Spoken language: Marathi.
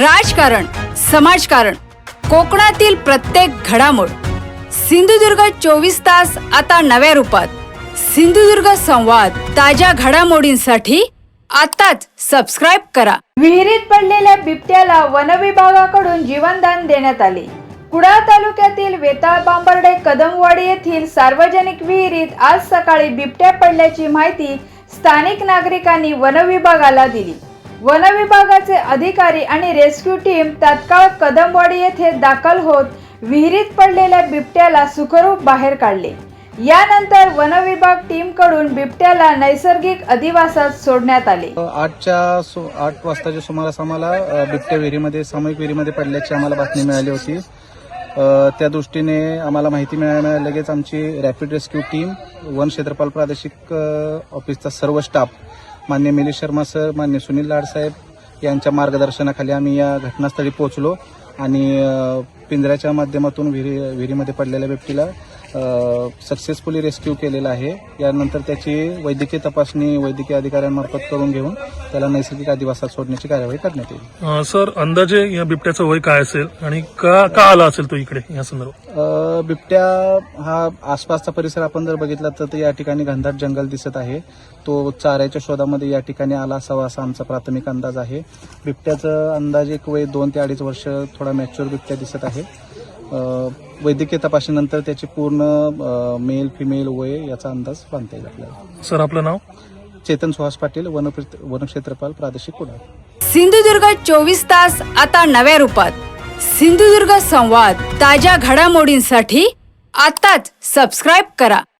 राजकारण, समाजकारण, कोकणातील प्रत्येक घडामोड. सिंधुदुर्ग 24 तास आता नव्या रूपात. सिंधुदुर्ग संवाद, ताज्या घडामोडींसाठी आताच सबस्क्राइब करा. विहिरीत पडलेल्या बिबट्याला वनविभागाकडून जीवनदान देण्यात आले. कुडाळ तालुक्यातील वेताळ बांबर्डे कदमवाडी येथील सार्वजनिक विहिरीत आज सकाळी बिबट्या पडल्याची माहिती स्थानिक नागरिकांनी वनविभागाला दिली. वनविभागाचे अधिकारी आणि रेस्क्यू टीम तात्काळ कदमवाडी येथे दाखल होत विहिरीत पडलेल्या बिबट्याला सुखरूप बाहेर काढले. यानंतर वनविभाग टीम कडून बिबट्याला नैसर्गिक अधिवासात सोडण्यात आले. 8 वाजताच्या सुमारास आम्हाला बिबट्या विहिरीमध्ये सामूहिक विहिरीमध्ये पडल्याची आम्हाला बातमी मिळाली होती. त्या दृष्टीने आम्हाला माहिती मिळाल्या लगेच आमची रॅपिड रेस्क्यू टीम, वन क्षेत्रपाल प्रादेशिक ऑफिसचा सर्व स्टाफ, मान्य मिलिंद शर्मा सर, मान्य सुनील लाडसाहेब यांच्या मार्गदर्शनाखाली आम्ही या घटनास्थळी पोहोचलो आणि पिंजऱ्याच्या माध्यमातून विहिरीमध्ये पडलेल्या बिबटीला सक्सेसफुली रेस्क्यू केलेला आहे. यानंतर त्याची वैद्यकीय तपासणी वैद्यकीय अधिकाऱ्यांमार्फत करून घेऊन त्याला नैसर्गिक अधिवासात सोडण्याची कार्यवाही करण्यात येईल. सर, अंदाजे या बिबट्याचं वय काय असेल आणि का आला असेल तो इकडे या संदर्भात? बिबट्या हा आसपासचा परिसर आपण जर बघितला तर या ठिकाणी घनदाट जंगल दिसत आहे. तो चाऱ्याच्या शोधामध्ये या ठिकाणी आला असावा असा आमचा प्राथमिक अंदाज आहे. बिबट्याचं अंदाजे एक वय 2 ते 2.5 वर्ष, थोडा मॅच्युअर बिबट्या दिसत आहे. वैद्यकीय तपासणीनंतर त्याची पूर्ण मेल फिमेल वय याचा अंदाज बांधता येईल आपल्याला. सर, आपलं नाव? चेतन सुहास पाटील, वनक्षेत्रपाल प्रादेशिक कुडाळ. सिंधुदुर्ग 24 तास आता नव्या रूपात. सिंधुदुर्ग संवाद, ताज्या घडामोडींसाठी आताच सबस्क्राइब करा.